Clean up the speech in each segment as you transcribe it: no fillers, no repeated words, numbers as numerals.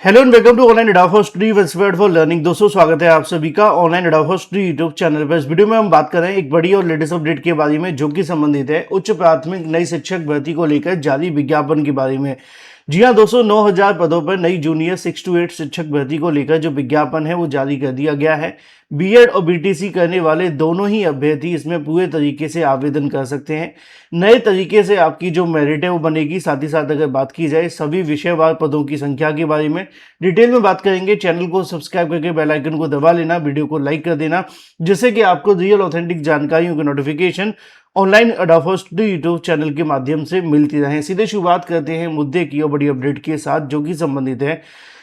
Hello and welcome to online एडाफो study inspired for learning. दोस्तों स्वागत है आप सभी का ऑनलाइन एडाफो स्टडी यूट्यूब चैनल पर। इस वीडियो में हम बात कर रहे हैं एक बड़ी और लेटेस्ट अपडेट के बारे में जो कि संबंधित है उच्च प्राथमिक नई शिक्षक भर्ती को लेकर जारी विज्ञापन के बारे में। जी हाँ दोस्तों, 9000 पदों पर नई जूनियर 6 to 8 शिक्षक भर्ती को लेकर जो विज्ञापन है वो जारी कर दिया गया है। बीएड और बीटीसी करने वाले दोनों ही अभ्यर्थी इसमें पूरे तरीके से आवेदन कर सकते हैं। नए तरीके से आपकी जो मेरिट है वो बनेगी। साथ ही साथ अगर बात की जाए सभी विषयवार पदों की संख्या के बारे में डिटेल में बात करेंगे। चैनल को सब्सक्राइब करके बेल आइकन को दबा लेना, वीडियो को लाइक कर देना, जिससे कि आपको रियल ऑथेंटिक जानकारियों की नोटिफिकेशन ऑनलाइन एडाफो स्टडी यूट्यूब चैनल के माध्यम से मिलती रहे। सीधे शुरुआत करते हैं मुद्दे की और बड़ी अपडेट के साथ जो कि संबंधित है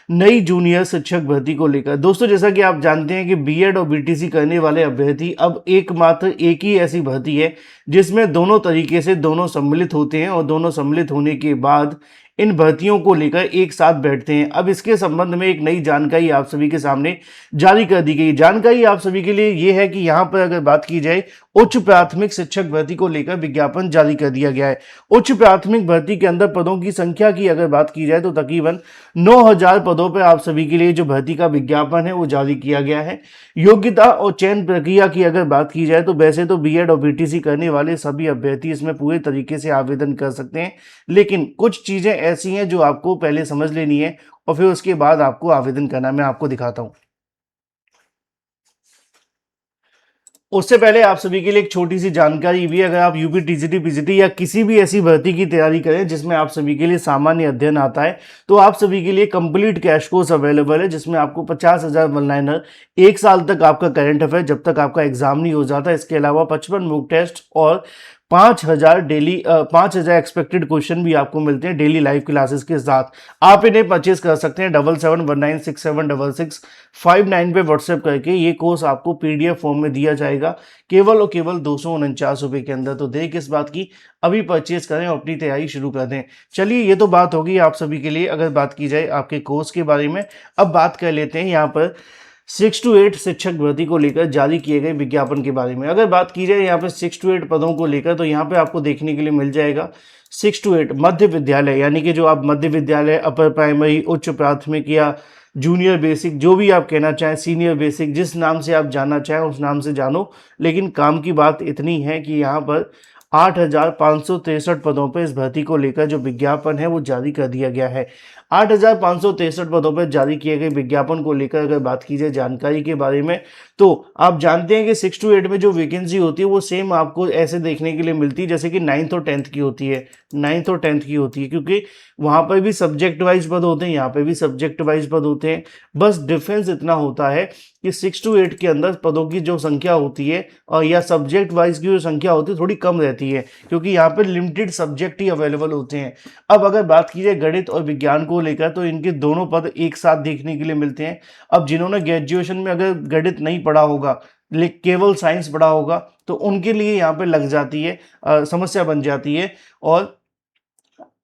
नई जूनियर शिक्षक भर्ती को लेकर। दोस्तों जैसा कि आप जानते हैं कि बीएड और बीटीसी करने वाले अभ्यर्थी अब एकमात्र एक ही ऐसी भर्ती है जिसमें दोनों तरीके से दोनों सम्मिलित होते हैं और दोनों सम्मिलित होने के बाद इन भर्तियों को लेकर एक साथ बैठते हैं। अब इसके संबंध में एक नई जानकारी आप सभी के सामने जारी कर दी गई। जानकारी आप सभी के लिए ये है कि यहाँ पर अगर बात की जाए उच्च प्राथमिक शिक्षक भर्ती को लेकर विज्ञापन जारी कर दिया गया है। उच्च प्राथमिक भर्ती के अंदर पदों की संख्या की अगर बात की जाए तो तकरीबन 9000 पदों पर आप सभी के लिए जो भर्ती का विज्ञापन है वो जारी किया गया है। योग्यता और चयन प्रक्रिया की अगर बात की जाए तो वैसे तो बीएड और बीटीसी करने वाले सभी अभ्यर्थी इसमें पूरे तरीके से आवेदन कर सकते हैं, लेकिन कुछ चीजें ऐसी हैं जो आपको पहले समझ लेनी है और फिर उसके बाद आपको आवेदन करना। मैं आपको दिखाता हूं। उससे पहले आप सभी के लिए एक छोटी सी जानकारी भी, अगर आप यूपी टीजीटी पीजीटी या किसी भी ऐसी भर्ती की तैयारी करें जिसमें आप सभी के लिए सामान्य अध्ययन आता है तो आप सभी के लिए कंप्लीट क्रैश कोर्स अवेलेबल है, जिसमें आपको 50,000 वन लाइनर, एक साल तक आपका करंट अफेयर जब तक आपका एग्जाम नहीं हो जाता, इसके अलावा 55 मॉक टेस्ट और 5,000 एक्सपेक्टेड क्वेश्चन भी आपको मिलते हैं डेली लाइव क्लासेस के साथ। आप इन्हें परचेज कर सकते हैं 7719676659 पे व्हाट्सएप करके। ये कोर्स आपको पीडीएफ फॉर्म में दिया जाएगा केवल और केवल 249 रुपए के अंदर। तो देर किस बात की, अभी परचेज करें और अपनी तैयारी शुरू कर दें। चलिए ये तो बात होगी आप सभी के लिए अगर बात की जाए आपके कोर्स के बारे में। अब बात कर लेते हैं यहाँ पर 6 to 8 शिक्षक भर्ती को लेकर जारी किए गए विज्ञापन के बारे में। अगर बात की जाए यहाँ पे 6 to 8 पदों को लेकर तो यहाँ पे आपको देखने के लिए मिल जाएगा 6 to 8 मध्य विद्यालय, यानी कि जो आप मध्य विद्यालय, अपर प्राइमरी, उच्च प्राथमिक या जूनियर बेसिक, जो भी आप कहना चाहें, सीनियर बेसिक, जिस नाम से आप जानना चाहें उस नाम से जानो। लेकिन काम की बात इतनी है कि यहाँ पर 8,563 पदों पर इस भर्ती को लेकर जो विज्ञापन है वो जारी कर दिया गया है। 8,563 पदों पर जारी किए गए विज्ञापन को लेकर अगर बात की जाए जानकारी के बारे में तो आप जानते हैं कि 6 to 8 में जो वैकेंसी होती है वो सेम आपको ऐसे देखने के लिए मिलती है जैसे कि 9th और 10th की होती है। 9th और 10th की होती है क्योंकि वहाँ पर भी सब्जेक्ट वाइज पद होते हैं, यहाँ पे भी सब्जेक्ट वाइज पद होते हैं। बस डिफरेंस इतना होता है कि 6 to 8 के अंदर पदों की जो संख्या होती है और या सब्जेक्ट वाइज की जो संख्या होती है थोड़ी कम रहती है क्योंकि यहाँ पे लिमिटेड सब्जेक्ट ही अवेलेबल होते हैं। अब अगर बात की जाए गणित और विज्ञान को लेकर तो इनके दोनों पद एक साथ देखने के लिए मिलते हैं। अब जिन्होंने ग्रेजुएशन में अगर गणित नहीं पढ़ा होगा लेकिन केवल साइंस पढ़ा होगा तो उनके लिए यहाँ पे लग जाती है, समस्या बन जाती है और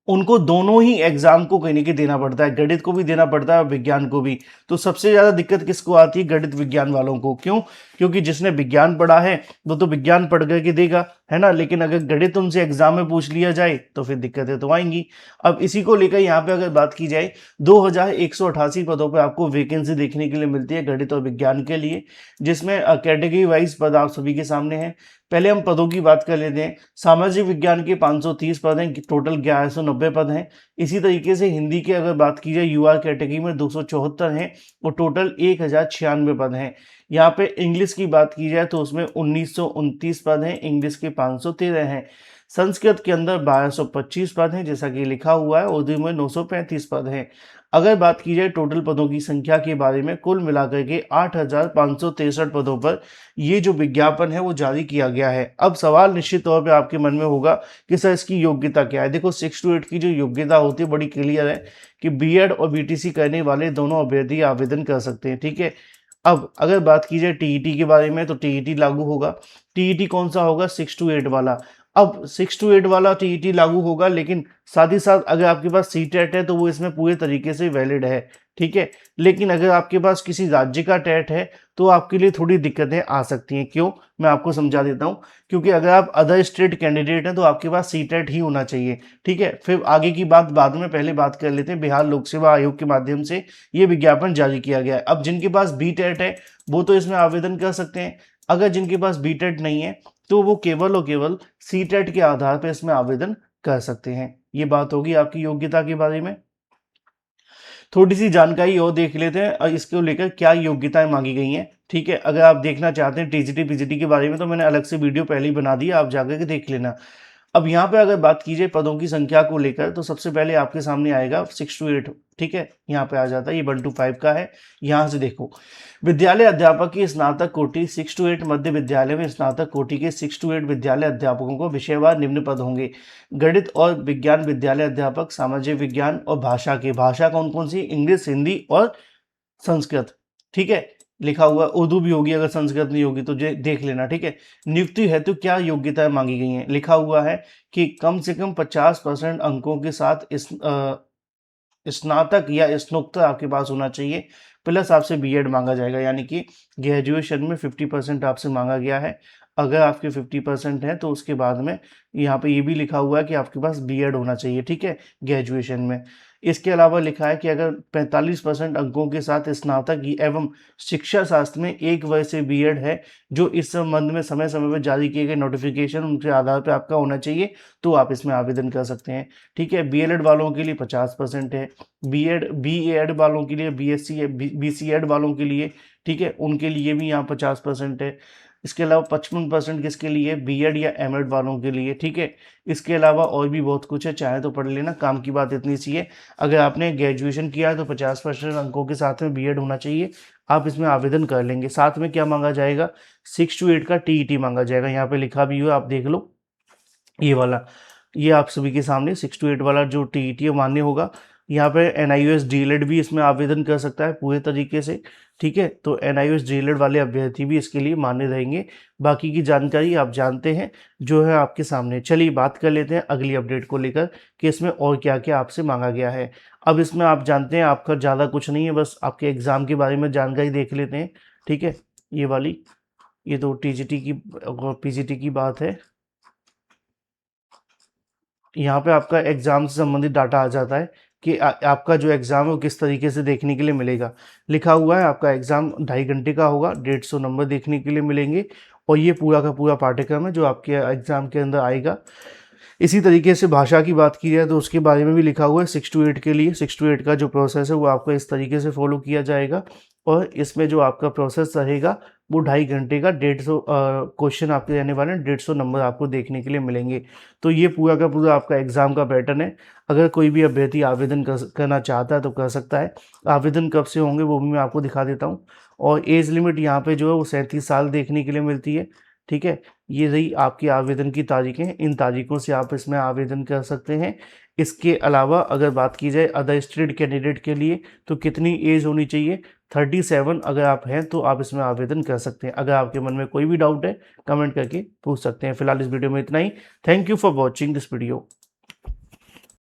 उनको दोनों ही एग्जाम को कहीं ना कहीं देना पड़ता है, गणित को भी देना पड़ता है और विज्ञान को भी। तो सबसे ज्यादा दिक्कत किसको आती है? गणित विज्ञान वालों को। क्यों? क्योंकि जिसने विज्ञान पढ़ा है वो तो विज्ञान पढ़ करके देगा, है ना, लेकिन अगर गणित उनसे एग्जाम में पूछ लिया जाए तो फिर दिक्कतें तो आएंगी। अब इसी को लेकर यहाँ पे अगर बात की जाए 2,188 पदों पर आपको वैकेंसी देखने के लिए मिलती है गणित और विज्ञान के लिए, जिसमें कैटेगरी वाइज पद आप सभी के सामने हैं। पहले हम पदों की बात कर लेते हैं। सामाजिक विज्ञान के 530 पद हैं, टोटल 1190 पद हैं। इसी तरीके से हिंदी की अगर बात की जाए यूआर कैटेगरी में 274 हैं और टोटल 1096 पद हैं। यहाँ पे इंग्लिश की बात की जाए तो उसमें 1929 पद हैं, इंग्लिश के 513 हैं। संस्कृत के अंदर 1225 पद हैं जैसा कि लिखा हुआ है, उर्दू में 935 पद हैं। अगर बात की जाए टोटल पदों की संख्या के बारे में, कुल मिलाकर के 8,563 पदों पर ये जो विज्ञापन है वो जारी किया गया है। अब सवाल निश्चित तौर पे आपके मन में होगा कि सर इसकी योग्यता क्या है। देखो 6 to 8 की जो योग्यता होती है बड़ी क्लियर है कि बीएड और बीटीसी करने वाले दोनों अभ्यर्थी आवेदन कर सकते हैं, ठीक है। अब अगर बात की जाए टीईटी के बारे में तो टीईटी लागू होगा। टीईटी कौन सा होगा? 6 to 8 वाला। अब 6 to 8 वाला टीईटी लागू होगा, लेकिन साथ ही साथ अगर आपके पास सीटेट है तो वो इसमें पूरे तरीके से वैलिड है, ठीक है। लेकिन अगर आपके पास किसी राज्य का टेट है तो आपके लिए थोड़ी दिक्कतें आ सकती हैं। क्यों, मैं आपको समझा देता हूँ। क्योंकि अगर आप अदर स्टेट कैंडिडेट हैं तो आपके पास सी टेट ही होना चाहिए। ठीक है, फिर आगे की बात बाद में, पहले बात कर लेते हैं। बिहार लोक सेवा आयोग के माध्यम से ये विज्ञापन जारी किया गया है। अब जिनके पास बी टेट है वो तो इसमें आवेदन कर सकते हैं। अगर जिनके पास बी टेट नहीं है तो वो केवल और केवल सी टेट के आधार पर इसमें आवेदन कर सकते हैं। ये बात होगी आपकी योग्यता के बारे में। थोड़ी सी जानकारी और देख लेते हैं और इसको लेकर क्या योग्यताएं मांगी गई हैं। ठीक है, अगर आप देखना चाहते हैं टीजीटी पीजीटी के बारे में तो मैंने अलग से वीडियो पहले ही बना दी, आप जाकर के देख लेना। अब यहाँ पे अगर बात कीजिए पदों की संख्या को लेकर तो सबसे पहले आपके सामने आएगा 6 to 8। ठीक है, यहाँ पे आ जाता है, ये 1 to 5 का है। यहाँ से देखो, विद्यालय अध्यापक की स्नातक कोटि 6 to 8, मध्य विद्यालय में स्नातक कोटि के 6 to 8 विद्यालय अध्यापकों को विषयवार निम्न पद होंगे। गणित और विज्ञान विद्यालय अध्यापक, सामाजिक विज्ञान और भाषा के, भाषा कौन कौन सी, इंग्लिश, हिंदी और संस्कृत। ठीक है, लिखा हुआ उर्दू भी होगी, अगर संस्कृत नहीं होगी तो देख लेना। ठीक है, नियुक्ति हेतु क्या योग्यताएं मांगी गई हैं, लिखा हुआ है कि कम से कम 50% अंकों के साथ इस स्नातक या स्नोत्तर आपके पास होना चाहिए, प्लस आपसे बीएड मांगा जाएगा। यानी कि ग्रेजुएशन में 50% आपसे मांगा गया है। अगर आपके 50% है तो उसके बाद में यहाँ पे ये भी लिखा हुआ है कि आपके पास बीएड होना चाहिए। ठीक है, ग्रेजुएशन में। इसके अलावा लिखा है कि अगर 45% अंकों के साथ स्नातक एवं शिक्षा शास्त्र में 1 वर्ष से बीएड है, जो इस संबंध में समय समय पर जारी किए गए नोटिफिकेशन उनके आधार पर आपका होना चाहिए, तो आप इसमें आवेदन कर सकते हैं। ठीक है, बीएलएड वालों के लिए 50% है, बीएड वालों के लिए, बीएससी बीसीएड वालों के लिए, ठीक है, उनके लिए भी यहाँ 50% है। इसके अलावा 55% किसके लिए, बीएड या एमएड वालों के लिए। ठीक है, इसके अलावा और भी बहुत कुछ है, चाहे तो पढ़ लेना, काम की बात इतनी सी है। अगर आपने ग्रेजुएशन किया है तो 50% अंकों के साथ में बीएड होना चाहिए, आप इसमें आवेदन कर लेंगे। साथ में क्या मांगा जाएगा, 6 to 8 का टीईटी मांगा जाएगा। यहाँ पे लिखा भी हुआ, आप देख लो, ये वाला, ये आप सभी के सामने 6 to 8 वाला जो टीईटी है मान्य होगा। यहाँ पे एनआईओएस डीएलएड भी इसमें आवेदन कर सकता है पूरे तरीके से। ठीक है, तो एनआईओएस डीएलएड वाले अभ्यर्थी भी इसके लिए मान्य रहेंगे। बाकी की जानकारी आप जानते हैं जो है आपके सामने। चलिए बात कर लेते हैं अगली अपडेट को लेकर कि इसमें और क्या क्या आपसे मांगा गया है। अब इसमें आप जानते हैं आपका ज़्यादा कुछ नहीं है, बस आपके एग्ज़ाम के बारे में जानकारी देख लेते हैं। ठीक है, ये वाली, ये तो टीजीटी की और पीजीटी की बात है। यहाँ पे आपका एग्ज़ाम से संबंधित डाटा आ जाता है कि आपका जो एग्ज़ाम है वो किस तरीके से देखने के लिए मिलेगा। लिखा हुआ है आपका एग्ज़ाम 2.5 घंटे का होगा, 150 नंबर देखने के लिए मिलेंगे और ये पूरा का पूरा पाठ्यक्रम है जो आपके एग्ज़ाम के अंदर आएगा। इसी तरीके से भाषा की बात की जाए तो उसके बारे में भी लिखा हुआ है 6 to 8 के लिए। 6 to 8 का जो प्रोसेस है वो आपको इस तरीके से फॉलो किया जाएगा और इसमें जो आपका प्रोसेस रहेगा वो 2.5 घंटे का 150 क्वेश्चन आपके रहने वाले हैं, 150 नंबर आपको देखने के लिए मिलेंगे। तो ये पूरा का पूरा आपका एग्ज़ाम का पैटर्न है। अगर कोई भी अभ्यर्थी आवेदन करना चाहता है तो कर सकता है। आवेदन कब से होंगे वो भी मैं आपको दिखा देता हूँ। और एज लिमिट यहाँ पे जो है वो 37 साल देखने के लिए मिलती है। ठीक है, ये रही आपकी आवेदन की तारीखें, इन तारीखों से आप इसमें आवेदन कर सकते हैं। इसके अलावा अगर बात की जाए अदर स्टेट कैंडिडेट के लिए तो कितनी एज होनी चाहिए, 37 अगर आप हैं तो आप इसमें आवेदन कर सकते हैं। अगर आपके मन में कोई भी डाउट है कमेंट करके पूछ सकते हैं। फिलहाल इस वीडियो में इतना ही। Thank you for watching this video.